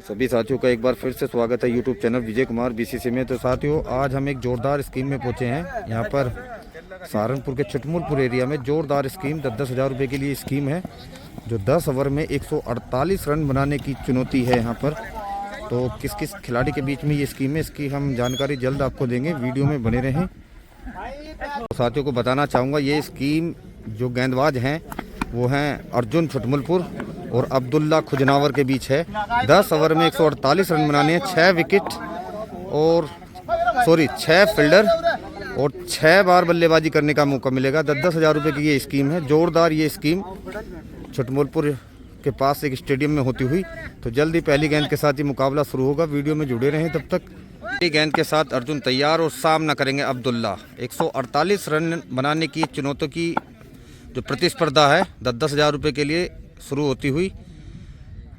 सभी साथियों का एक बार फिर से स्वागत है YouTube channel Vijay Kumar BCC में। तो साथियों, आज हम एक जोरदार स्कीम में पहुंचे हैं। यहाँ पर सहारनपुर के छुटमुलपुर एरिया में जोरदार स्कीम 10,000 रुपये के लिए स्कीम है, जो 10 ओवर में 148 रन बनाने की चुनौती है। यहाँ पर तो किस किस खिलाड़ी के बीच में ये स्कीम है, इसकी हम जानकारी जल्द आपको देंगे, वीडियो में बने रहें। तो साथियों को बताना चाहूँगा, ये स्कीम जो गेंदबाज हैं वो हैं अर्जुन छुटमुलपुर और अब्दुल्ला खुजनावर के बीच है। 10 ओवर में 148 रन बनाने हैं, 6 विकेट और 6 फील्डर और 6 बार बल्लेबाजी करने का मौका मिलेगा। 10,000 रुपये की ये स्कीम है। जोरदार ये स्कीम छुटमुलपुर के पास एक स्टेडियम में होती हुई। तो जल्दी पहली गेंद के साथ ही मुकाबला शुरू होगा, वीडियो में जुड़े रहें तब तक। पहली गेंद के साथ अर्जुन तैयार और सामना करेंगे अब्दुल्ला। 148 रन बनाने की चुनौती की जो प्रतिस्पर्धा है 10,000 रुपये के लिए शुरू होती हुई।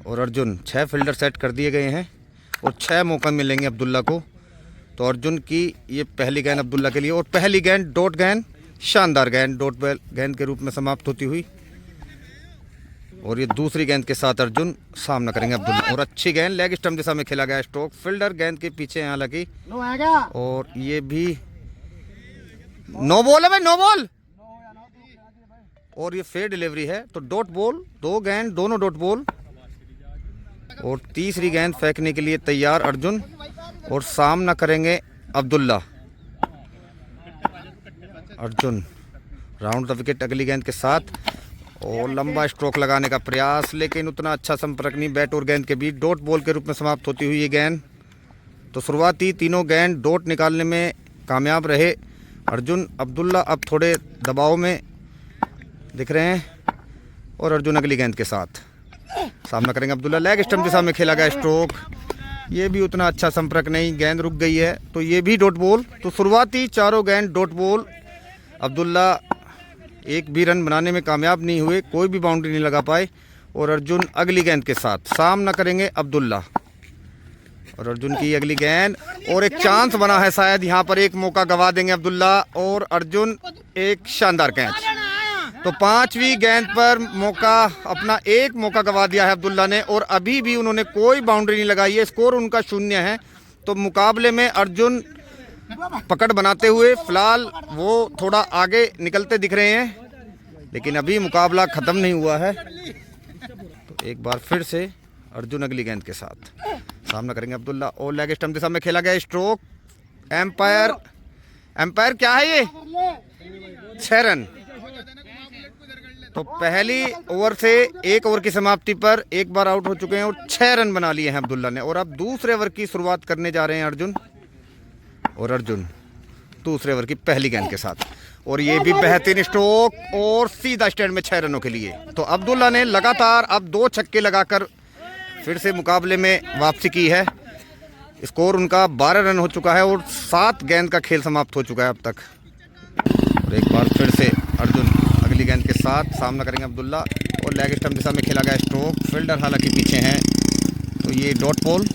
और अर्जुन 6 फील्डर सेट कर दिए गए हैं और 6 मौका मिलेंगे अब्दुल्ला को। तो अर्जुन की ये पहली गेंद अब्दुल्ला के लिए, और पहली गेंद डॉट गेंद, शानदार गेंद डॉट गेंद के रूप में समाप्त होती हुई। और ये दूसरी गेंद के साथ अर्जुन सामना करेंगे अब्दुल्ला। और अच्छी गेंद लेग स्टंप दिशा में खेला गया स्ट्रोक, फील्डर गेंद के पीछे हैं हालांकि। और ये भी नो बॉल है भाई, नो बॉल। और ये फेयर डिलीवरी है, तो डॉट बॉल, 2 गेंद दोनों डॉट बॉल। और तीसरी गेंद फेंकने के लिए तैयार अर्जुन और सामना करेंगे Abdullah. Arjun round the wicket अगली गेंद के साथ और लंबा स्ट्रोक लगाने का प्रयास, लेकिन उतना अच्छा संपर्क नहीं बैट और गेंद के बीच। डॉट बॉल के रूप में समाप्त होती हुई ये गेंद। तो शुरुआती तीनों गेंद डॉट निकालने में कामयाब रहे अर्जुन। अब्दुल्ला अब थोड़े दबाव में दिख रहे हैं। और अर्जुन अगली गेंद के साथ सामना करेंगे अब्दुल्ला। लेग स्टंप दिशा में खेला गया स्ट्रोक, ये भी उतना अच्छा संपर्क नहीं, गेंद रुक गई है, तो ये भी डॉट बॉल। तो शुरुआती चारों गेंद डॉट बॉल। अब्दुल्ला एक भी रन बनाने में कामयाब नहीं हुए, कोई भी बाउंड्री नहीं लगा पाए। और अर्जुन अगली गेंद के साथ सामना करेंगे अब्दुल्ला। और अर्जुन की अगली गेंद, और एक चांस बना है शायद, यहाँ पर एक मौका गवा देंगे अब्दुल्ला और अर्जुन। एक शानदार कैच। तो 5वीं गेंद पर मौका, अपना एक मौका गवा दिया है अब्दुल्ला ने, और अभी भी उन्होंने कोई बाउंड्री नहीं लगाई है। स्कोर उनका 0 है। तो मुकाबले में अर्जुन पकड़ बनाते हुए फिलहाल वो थोड़ा आगे निकलते दिख रहे हैं, लेकिन अभी मुकाबला ख़त्म नहीं हुआ है। तो एक बार फिर से अर्जुन अगली गेंद के साथ सामना करेंगे अब्दुल्ला और लेग स्टंप दिशा में खेला गया स्ट्रोक। एम्पायर क्या है ये? 6 रन। तो पहली ओवर से 1 ओवर की समाप्ति पर एक बार आउट हो चुके हैं और 6 रन बना लिए हैं अब्दुल्ला ने। और अब दूसरे ओवर की शुरुआत करने जा रहे हैं अर्जुन। और अर्जुन दूसरे ओवर की पहली गेंद के साथ, और ये भी बेहतरीन स्ट्रोक और सीधा स्टैंड में 6 रनों के लिए। तो अब्दुल्ला ने लगातार अब 2 छक्के लगाकर फिर से मुकाबले में वापसी की है। स्कोर उनका 12 रन हो चुका है और 7 गेंद का खेल समाप्त हो चुका है अब तक। और एक बार फिर से अर्जुन अगली गेंद के साथ सामना करेंगे अब्दुल्ला और लेग स्टंप दिशा में खेला गया स्ट्रोक, फील्डर हालांकि पीछे हैं, तो ये डॉट बॉल।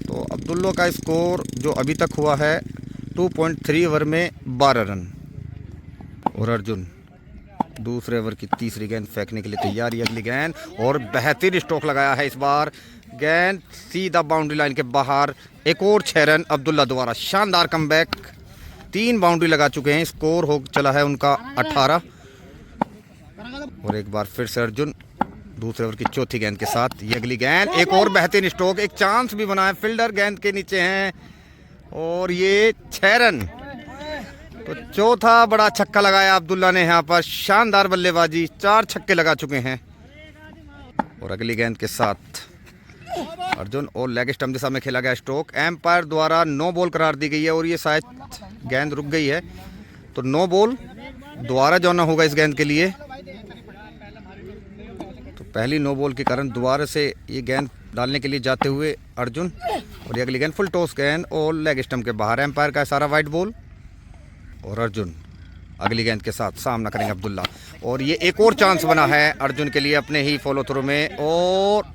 तो अब्दुल्ला का स्कोर जो अभी तक हुआ है 2.3 ओवर में 12 रन। और अर्जुन दूसरे ओवर की तीसरी गेंद फेंकने के लिए तैयार। अगली गेंद और बेहतरीन स्ट्रोक लगाया है इस बार, गेंद सीधा बाउंड्री लाइन के बाहर। एक और 6 रन अब्दुल्ला द्वारा, शानदार कमबैक। 3 बाउंड्री लगा चुके हैं, स्कोर हो चला है उनका 18। और एक बार फिर से अर्जुन दूसरे ओवर की चौथी गेंद के साथ ये अगली गेंद, एक और बेहतरीन स्ट्रोक, एक चांस भी बना है, फील्डर गेंद के नीचे हैं और ये 6 रन। तो चौथा बड़ा छक्का लगाया अब्दुल्ला ने यहाँ पर, शानदार बल्लेबाजी, 4 छक्के लगा चुके हैं। और अगली गेंद के साथ अर्जुन और लेग स्टंप दिशा में खेला गया स्ट्रोक, एम्पायर द्वारा नो बॉल करार दी गई है और ये शायद गेंद रुक गई है, तो नो बॉल दोबारा जाना होगा इस गेंद के लिए। तो पहली नो बॉल के कारण दोबारा से ये गेंद डालने के लिए जाते हुए अर्जुन। और ये अगली गेंद फुल टॉस गेंद और लेग स्टंप के बाहर, एम्पायर का इशारा वाइड बॉल। और अर्जुन अगली गेंद के साथ सामना करेंगे अब्दुल्ला। और ये एक और चांस बना है अर्जुन के लिए अपने ही फॉलो थ्रू में, और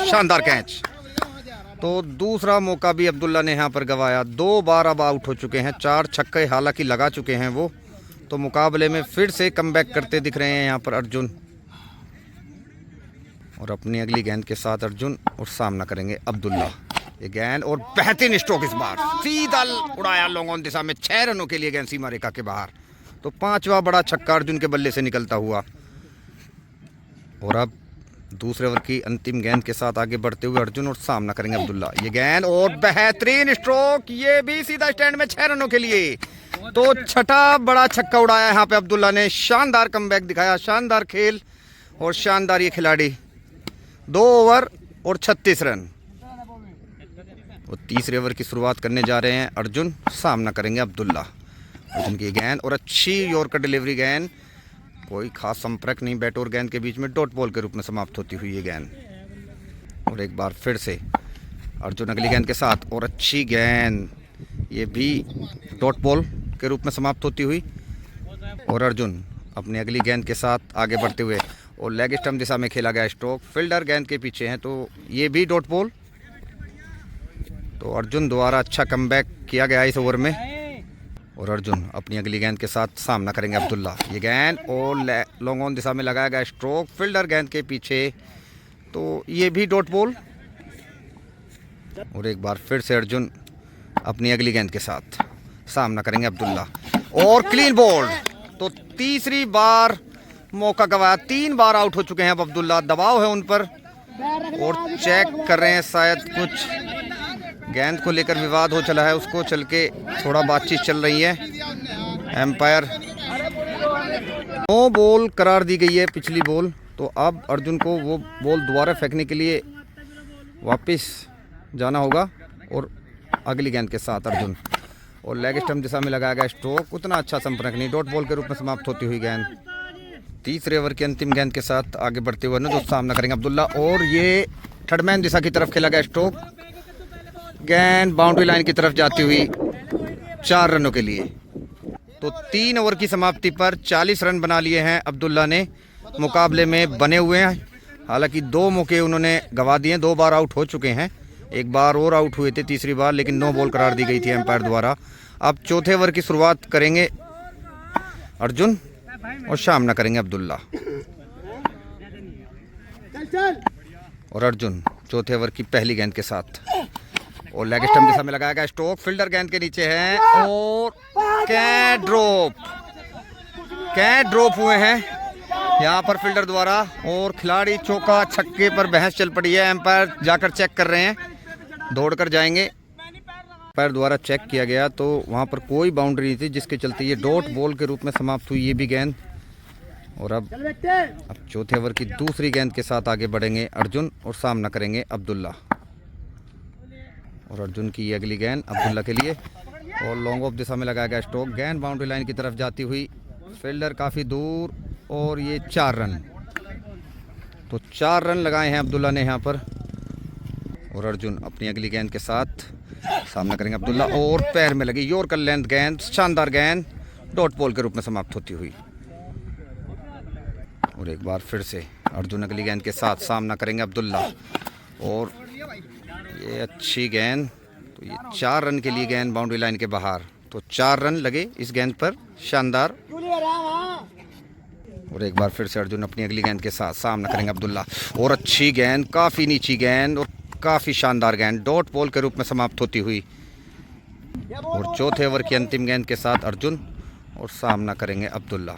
शानदार कैच। तो दूसरा मौका भी अब्दुल्ला ने यहाँ पर गंवाया। 2 बार अब आउट हो चुके हैं, 4 छक्के हालांकि लगा चुके हैं वो। तो मुकाबले में फिर से कमबैक करते दिख रहे हैं यहाँ पर अर्जुन। और अपनी अगली गेंद के साथ अर्जुन और सामना करेंगे अब्दुल्ला। ये गेंद और बेहतरीन स्ट्रोक, इस बार सीधा उड़ाया लॉन्ग ऑन दिशा में, 6 रनों के लिए गेंद सीमा रेखा के बाहर। तो 5वां बड़ा छक्का अर्जुन के बल्ले से निकलता हुआ। और अब दूसरे ओवर की अंतिम गेंद के साथ आगे बढ़ते हुए अर्जुन और सामना करेंगे अब्दुल्ला। ये गेंद और बेहतरीन स्ट्रोक, ये भी सीधा स्टैंड में, 6 रनों के लिए। तो 6ठा बड़ा छक्का उड़ाया यहाँ पे अब्दुल्ला ने। शानदार कमबैक दिखाया, शानदार खेल और शानदार ये खिलाड़ी। 2 ओवर और 36 रन। और तीसरे ओवर की शुरुआत करने जा रहे हैं अर्जुन, सामना करेंगे अब्दुल्ला। अर्जुन की गेंद और अच्छी यॉर्कर डिलीवरी गेंद, कोई खास संपर्क नहीं बैट और गेंद के बीच में, डॉट बॉल के रूप में समाप्त होती हुई ये गेंद। और एक बार फिर से अर्जुन अगली गेंद के साथ, और अच्छी गेंद, ये भी डॉट बॉल के रूप में समाप्त होती हुई। और अर्जुन अपनी अगली गेंद के साथ आगे बढ़ते हुए, और लेग स्टंप दिशा में खेला गया स्ट्रोक, फील्डर गेंद के पीछे हैं, तो ये भी डॉट बॉल। तो अर्जुन द्वारा अच्छा कमबैक किया गया इस ओवर में। और अर्जुन अपनी अगली गेंद के साथ सामना करेंगे अब्दुल्ला। ये गेंद और लॉन्ग ऑन दिशा में लगाया गया स्ट्रोक, फील्डर गेंद के पीछे, तो ये भी डॉट बॉल। और एक बार फिर से अर्जुन अपनी अगली गेंद के साथ सामना करेंगे अब्दुल्ला, और क्लीन बॉल। तो तीसरी बार मौका गवाया, 3 बार आउट हो चुके हैं अब अब्दुल्ला। दबाव है उन पर और चेक कर रहे हैं, शायद कुछ गेंद को लेकर विवाद हो चला है, उसको चल के थोड़ा बातचीत चल रही है। एम्पायर नो बॉल करार दी गई है, पिछली बॉल। तो अब अर्जुन को वो बॉल दोबारा फेंकने के लिए वापस जाना होगा। और अगली गेंद के साथ अर्जुन, और लेग स्टंप दिशा में लगाया गया स्ट्रोक, उतना अच्छा संपर्क नहीं, डॉट बॉल के रूप में समाप्त होती हुई गेंद। तीसरे ओवर की अंतिम गेंद के साथ आगे बढ़ते हुए तो सामना करेंगे अब्दुल्ला, और ये थर्ड मैन दिशा की तरफ खेला गया स्ट्रोक, गेंद बाउंड्री लाइन की तरफ जाती हुई 4 रनों के लिए। तो 3 ओवर की समाप्ति पर 40 रन बना लिए हैं अब्दुल्ला ने, मुकाबले में बने हुए हैं। हालांकि 2 मौके उन्होंने गंवा दिए, 2 बार आउट हो चुके हैं, 1 बार और आउट हुए थे तीसरी बार, लेकिन नो बॉल करार दी गई थी एम्पायर द्वारा। अब चौथे ओवर की शुरुआत करेंगे अर्जुन और सामना करेंगे अब्दुल्ला। और अर्जुन चौथे ओवर की पहली गेंद के साथ, और लेग स्टंप दिशा में लगाया गया स्ट्रोक, फील्डर गेंद के नीचे है, और कैच ड्रॉप हुए हैं यहाँ पर फील्डर द्वारा। और खिलाड़ी चौका छक्के पर बहस चल पड़ी है, एम्पायर जाकर चेक कर रहे हैं, दौड़कर जाएंगे। एम्पायर द्वारा चेक किया गया तो वहाँ पर कोई बाउंड्री नहीं थी, जिसके चलते ये डॉट बॉल के रूप में समाप्त हुई ये भी गेंद। और अब चौथे ओवर की दूसरी गेंद के साथ आगे बढ़ेंगे अर्जुन और सामना करेंगे अब्दुल्ला। और अर्जुन की ये अगली गेंद अब्दुल्ला के लिए, और लॉन्ग ऑफ दिशा में लगाया गया स्ट्रोक, गेंद बाउंड्री लाइन की तरफ जाती हुई, फील्डर काफ़ी दूर, और ये 4 रन। तो 4 रन लगाए हैं अब्दुल्ला ने यहाँ पर। और अर्जुन अपनी अगली गेंद के साथ सामना करेंगे अब्दुल्ला, और पैर में लगी यॉर्कर लेंथ गेंद, शानदार गेंद, डॉट बॉल के रूप में समाप्त होती हुई। और एक बार फिर से अर्जुन अगली गेंद के साथ सामना करेंगे अब्दुल्ला, और ये अच्छी गेंद, तो ये 4 रन के लिए गेंद बाउंड्री लाइन के बाहर। तो 4 रन लगे इस गेंद पर, शानदार। और एक बार फिर से अर्जुन अपनी अगली गेंद के साथ सामना करेंगे अब्दुल्ला, और अच्छी गेंद, काफ़ी नीची गेंद और काफ़ी शानदार गेंद, डॉट बॉल के रूप में समाप्त होती हुई। और चौथे ओवर की अंतिम गेंद के साथ अर्जुन और सामना करेंगे अब्दुल्ला।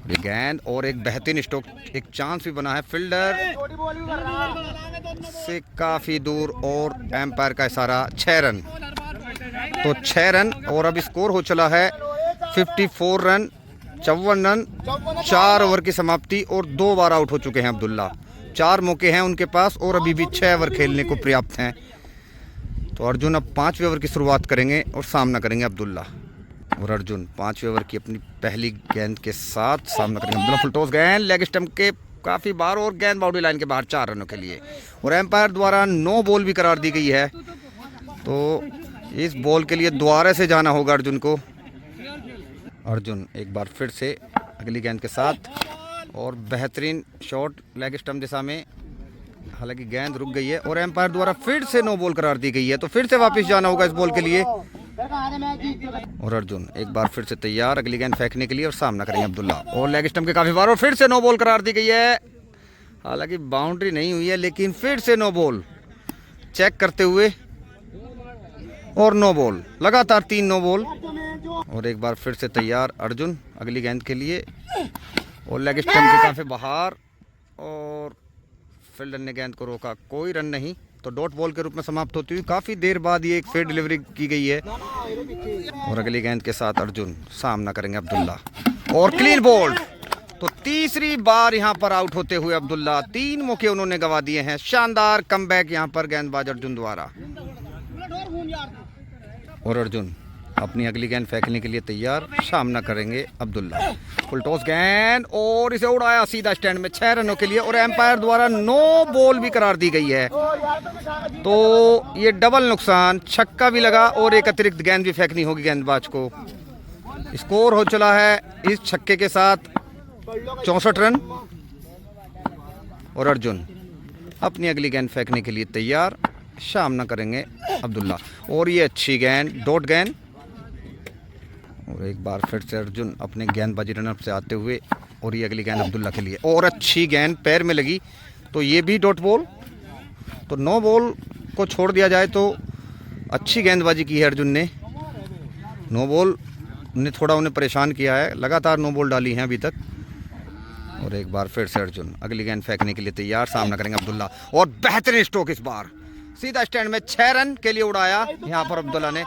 ये गेंद और एक बेहतरीन स्ट्रोक, एक चांस भी बना है फील्डर से काफ़ी दूर, और एम्पायर का इशारा 6 रन। तो 6 रन, और अब स्कोर हो चला है 54 रन, 54 रन, 4 ओवर की समाप्ति, और 2 बार आउट हो चुके हैं अब्दुल्ला। 4 मौके हैं उनके पास, और अभी भी 6 ओवर खेलने को पर्याप्त हैं। तो अर्जुन अब 5वें ओवर की शुरुआत करेंगे और सामना करेंगे अब्दुल्ला। और अर्जुन 5वें ओवर की अपनी पहली गेंद के साथ सामना करेंगे अब्दुल्ला। फुल टॉस गेंद लेग स्टंप के काफ़ी बार, और गेंद बाउंड्री लाइन के बाहर 4 रनों के लिए। और एम्पायर द्वारा नो बॉल भी करार दी गई है, तो इस बॉल के लिए दोबारा से जाना होगा अर्जुन को। अर्जुन एक बार फिर से अगली गेंद के साथ, और बेहतरीन शॉट लेग स्टंप दिशा में, हालांकि गेंद रुक गई है, और एम्पायर द्वारा फिर से नो बॉल करार दी गई है, तो फिर से वापस जाना होगा इस बॉल के लिए। और अर्जुन एक बार फिर से तैयार अगली गेंद फेंकने के लिए, और सामना करेंगे अब्दुल्ला, और लेग स्टंप के काफ़ी बार, और फिर से नो बॉल करार दी गई है। हालांकि बाउंड्री नहीं हुई है, लेकिन फिर से नो बॉल चेक करते हुए और नो बॉल, लगातार 3 नो बॉल। और एक बार फिर से तैयार अर्जुन अगली गेंद के लिए, और लेग स्टंप के काफी बाहर, और फील्डर ने गेंद को रोका, कोई रन नहीं। तो डॉट बॉल के रूप में समाप्त होती हुई काफी देर बाद ये एक फेयर डिलीवरी की गई है। और अगली गेंद के साथ अर्जुन सामना करेंगे अब्दुल्ला, और क्लीन बोल्ड। तो तीसरी बार यहां पर आउट होते हुए अब्दुल्ला, 3 मौके उन्होंने गंवा दिए हैं। शानदार कमबैक यहां पर गेंदबाज अर्जुन द्वारा। और अर्जुन अपनी अगली गेंद फेंकने के लिए तैयार, सामना करेंगे अब्दुल्ला। फुल टॉस गेंद, और इसे उड़ाया सीधा स्टैंड में 6 रनों के लिए, और एम्पायर द्वारा नो बॉल भी करार दी गई है। तो ये डबल नुकसान, छक्का भी लगा और एक अतिरिक्त गेंद भी फेंकनी होगी गेंदबाज को। स्कोर हो चला है इस छक्के के साथ 64 रन। और अर्जुन अपनी अगली गेंद फेंकने के लिए तैयार, सामना करेंगे अब्दुल्ला। और ये अच्छी गेंद, डॉट गेंद। और एक बार फिर से अर्जुन अपने गेंदबाजी रनअप से आते हुए, और ये अगली गेंद अब्दुल्ला के लिए, और अच्छी गेंद पैर में लगी, तो ये भी डॉट बॉल। तो नो बॉल को छोड़ दिया जाए तो अच्छी गेंदबाजी की है अर्जुन ने। नो बॉल ने थोड़ा उन्हें परेशान किया है, लगातार नो बॉल डाली हैं अभी तक। और एक बार फिर से अर्जुन अगली गेंद फेंकने के लिए तैयार, सामना करेंगे अब्दुल्ला। और बेहतरीन स्ट्रोक, इस बार सीधा स्टैंड में 6 रन के लिए उड़ाया यहाँ पर अब्दुल्ला ने।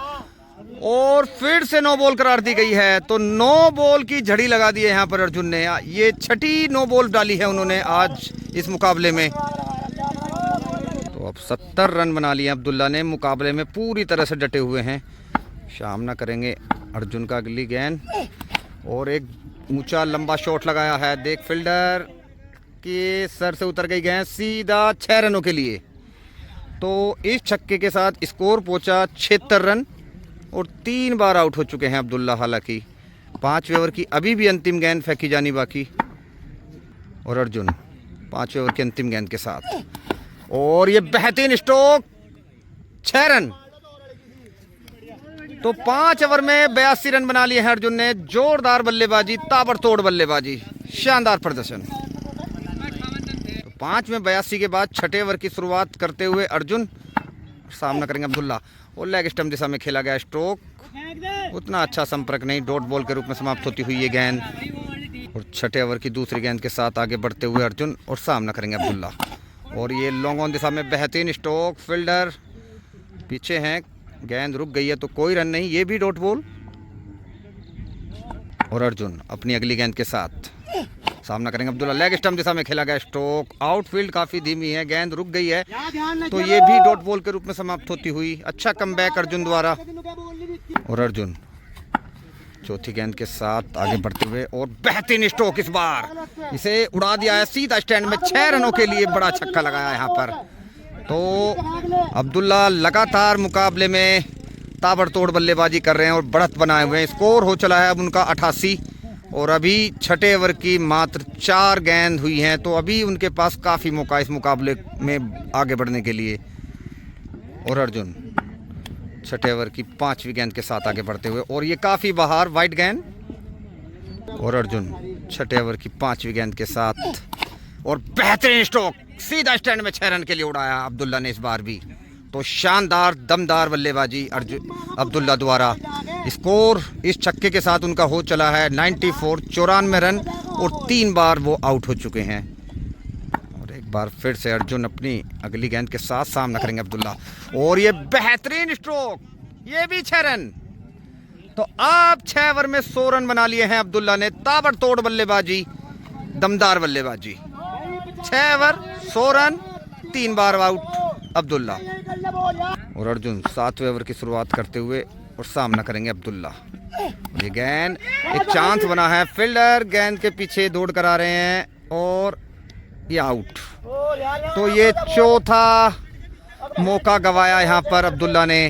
और फिर से नो बॉल करार दी गई है, तो नो बॉल की झड़ी लगा दी है यहाँ पर अर्जुन ने। ये 6ठी नो बॉल डाली है उन्होंने आज इस मुकाबले में। तो अब 70 रन बना लिए अब्दुल्ला ने, मुकाबले में पूरी तरह से डटे हुए हैं। सामना करेंगे अर्जुन का अगली गेंद, और एक ऊंचा लंबा शॉट लगाया है, देख फील्डर के सर से उतर गई गेंद, सीधा 6 रनों के लिए। तो इस छक्के के साथ स्कोर पहुंचा 76 रन, और 3 बार आउट हो चुके हैं अब्दुल्ला। हालांकि 5वें ओवर की अभी भी अंतिम गेंद फेंकी जानी बाकी। और अर्जुन 5वें ओवर की अंतिम गेंद के साथ, और ये बेहतरीन स्ट्रोक, 6 रन। तो 5 ओवर में 82 रन बना लिए हैं अर्जुन ने। जोरदार बल्लेबाजी, ताबड़तोड़ बल्लेबाजी, शानदार प्रदर्शन। तो 5 में 82 के बाद 6ठे ओवर की शुरुआत करते हुए अर्जुन, सामना करेंगे अब्दुल्ला। और लेग स्टंप दिशा में खेला गया स्ट्रोक, उतना अच्छा संपर्क नहीं, डॉट बॉल के रूप में समाप्त होती हुई ये गेंद। और 6ठे ओवर की दूसरी गेंद के साथ आगे बढ़ते हुए अर्जुन, और सामना करेंगे अब्दुल्ला। और ये लॉन्ग ऑन दिशा में बेहतरीन स्ट्रोक, फील्डर पीछे हैं, गेंद रुक गई है, तो कोई रन नहीं, ये भी डॉट बॉल। और अर्जुन अपनी अगली गेंद के साथ सामना करेंगे अब्दुल्ला। लेग स्टंप दिशा में खेला गया स्ट्रोक, आउटफील्ड काफी धीमी है, गेंद रुक गई है, तो ये भी डॉट बॉल के रूप में समाप्त होती हुई। अच्छा कमबैक अर्जुन द्वारा। और अर्जुन चौथी गेंद के साथ आगे बढ़ते हुए, और बेहतरीन स्ट्रोक, इस बार इसे उड़ा दिया है सीधा स्टैंड में 6 रनों के लिए। बड़ा छक्का लगाया यहाँ पर। तो अब्दुल्ला लगातार मुकाबले में ताबड़तोड़ बल्लेबाजी कर रहे हैं और बढ़त बनाए हुए हैं। स्कोर हो चला है अब उनका 88, और अभी 6ठे ओवर की मात्र 4 गेंद हुई हैं, तो अभी उनके पास काफ़ी मौका इस मुकाबले में आगे बढ़ने के लिए। और अर्जुन 6ठे ओवर की 5वीं गेंद के साथ आगे बढ़ते हुए, और ये काफ़ी बाहर वाइड गेंद। और अर्जुन 6ठे ओवर की 5वीं गेंद के साथ, और बेहतरीन स्ट्रोक, सीधा स्टैंड में 6 रन के लिए उड़ाया अब्दुल्ला ने इस बार भी। तो शानदार दमदार बल्लेबाजी अब्दुल्ला द्वारा। स्कोर इस छक्के के साथ उनका हो चला है 94, 94 रन, और 3 बार वो आउट हो चुके हैं। और एक बार फिर से अर्जुन अपनी अगली गेंद के साथ सामना करेंगे अब्दुल्ला, और ये बेहतरीन स्ट्रोक, ये भी 6 रन। तो अब 6 ओवर में 100 रन बना लिए हैं अब्दुल्ला ने। ताबड़तोड़ बल्लेबाजी, दमदार बल्लेबाजी, 6 ओवर 100 रन, 3 बार आउट अब्दुल्ला। और अर्जुन 7वें ओवर की शुरुआत करते हुए, और सामना करेंगे अब्दुल्ला। ये गेंद, एक चांस बना है, फील्डर गेंद के पीछे दौड़ कर आ रहे हैं, और ये आउट। तो ये चौथा मौका गवाया यहाँ पर अब्दुल्ला ने।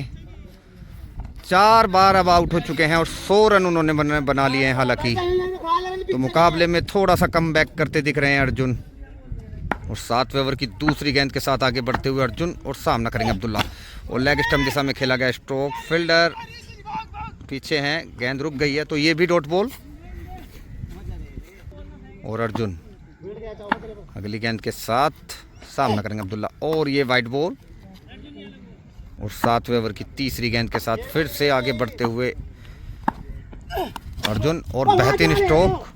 4 बार अब आउट हो चुके हैं, और 100 रन उन्होंने बना लिए हैं। हालांकि तो मुकाबले में थोड़ा सा कम बैक करते दिख रहे हैं अर्जुन। और 7वें ओवर की दूसरी गेंद के साथ आगे बढ़ते हुए अर्जुन, और सामना करेंगे अब्दुल्ला। और लेग स्टंप दिशा में खेला गया स्ट्रोक, फील्डर पीछे हैं, गेंद रुक गई है, तो ये भी डॉट बॉल। और अर्जुन अगली गेंद के साथ सामना करेंगे अब्दुल्ला, और ये वाइट बॉल। और 7वें ओवर की तीसरी गेंद के साथ फिर से आगे बढ़ते हुए अर्जुन, और बेहतरीन स्ट्रोक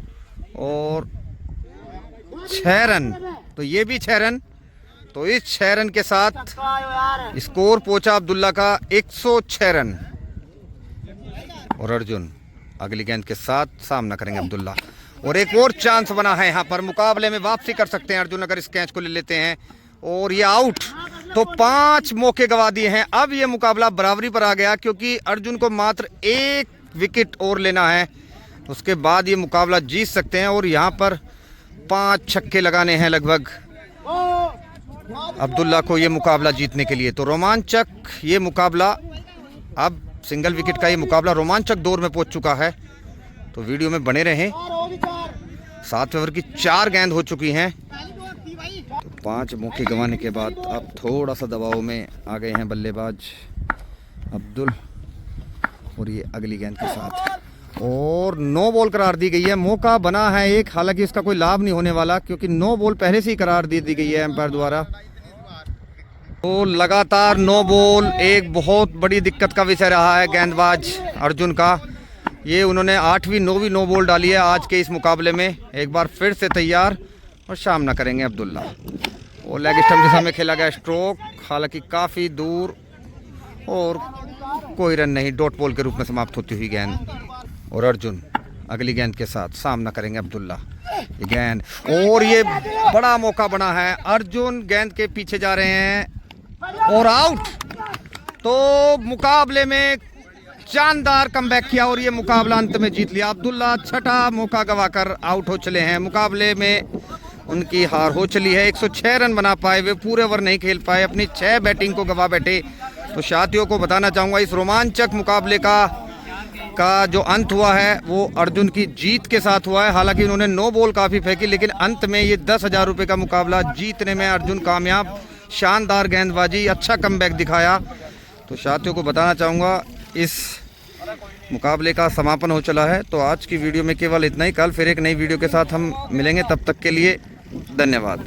और 6 रन। तो ये भी 6 रन। तो इस 6 रन के साथ स्कोर पहुंचा अब्दुल्ला का 106 रन। और अर्जुन अगली गेंद के साथ सामना करेंगे अब्दुल्ला, और एक और चांस बना है यहाँ पर, मुकाबले में वापसी कर सकते हैं अर्जुन अगर इस कैच को ले लेते हैं। और ये आउट। तो 5 मौके गवा दिए हैं। अब ये मुकाबला बराबरी पर आ गया, क्योंकि अर्जुन को मात्र 1 विकेट और लेना है, उसके बाद ये मुकाबला जीत सकते हैं। और यहाँ पर 5 छक्के लगाने हैं लगभग अब्दुल्ला को ये मुकाबला जीतने के लिए। तो रोमांचक ये मुकाबला, अब सिंगल विकेट का ये मुकाबला रोमांचक दौर में पहुंच चुका है। तो वीडियो में बने रहें। 7वें ओवर की 4 गेंद हो चुकी हैं। तो 5 मौके गंवाने के बाद अब थोड़ा सा दबाव में आ गए हैं बल्लेबाज अब्दुल। और ये अगली गेंद के साथ, और 9 बॉल करार दी गई है। मौका बना है एक, हालांकि इसका कोई लाभ नहीं होने वाला, क्योंकि 9 बॉल पहले से ही करार दी गई है एम्पायर द्वारा। तो लगातार 9 बॉल एक बहुत बड़ी दिक्कत का विषय रहा है गेंदबाज अर्जुन का। ये उन्होंने 8वीं 9वीं 9 बॉल डाली है आज के इस मुकाबले में। एक बार फिर से तैयार और सामना करेंगे अब्दुल्ला। और लेग स्टंप के सामने खेला गया स्ट्रोक, हालांकि काफ़ी दूर, और कोई रन नहीं, डॉट बॉल के रूप में समाप्त होती हुई गेंद। और अर्जुन अगली गेंद के साथ सामना करेंगे अब्दुल्ला। ये गेंद, और ये बड़ा मौका बना है। अर्जुन गेंद के पीछे जा रहे हैं और आउट। तो मुकाबले में शानदार कमबैक किया और ये मुकाबला अंत में जीत लिया। अब्दुल्ला 6ठा मौका गवाकर आउट हो चले हैं। मुकाबले में उनकी हार हो चली है। 106 रन बना पाए, वे पूरे ओवर नहीं खेल पाए, अपनी 6 बैटिंग को गवा बैठे। तो साथियों को बताना चाहूँगा, इस रोमांचक मुकाबले का जो अंत हुआ है वो अर्जुन की जीत के साथ हुआ है। हालांकि उन्होंने 9 बॉल काफ़ी फेंकी, लेकिन अंत में ये 10,000 रुपये का मुकाबला जीतने में अर्जुन कामयाब। शानदार गेंदबाजी, अच्छा कमबैक दिखाया। तो साथियों को बताना चाहूँगा, इस मुकाबले का समापन हो चला है। तो आज की वीडियो में केवल इतना ही। कल फिर एक नई वीडियो के साथ हम मिलेंगे, तब तक के लिए धन्यवाद।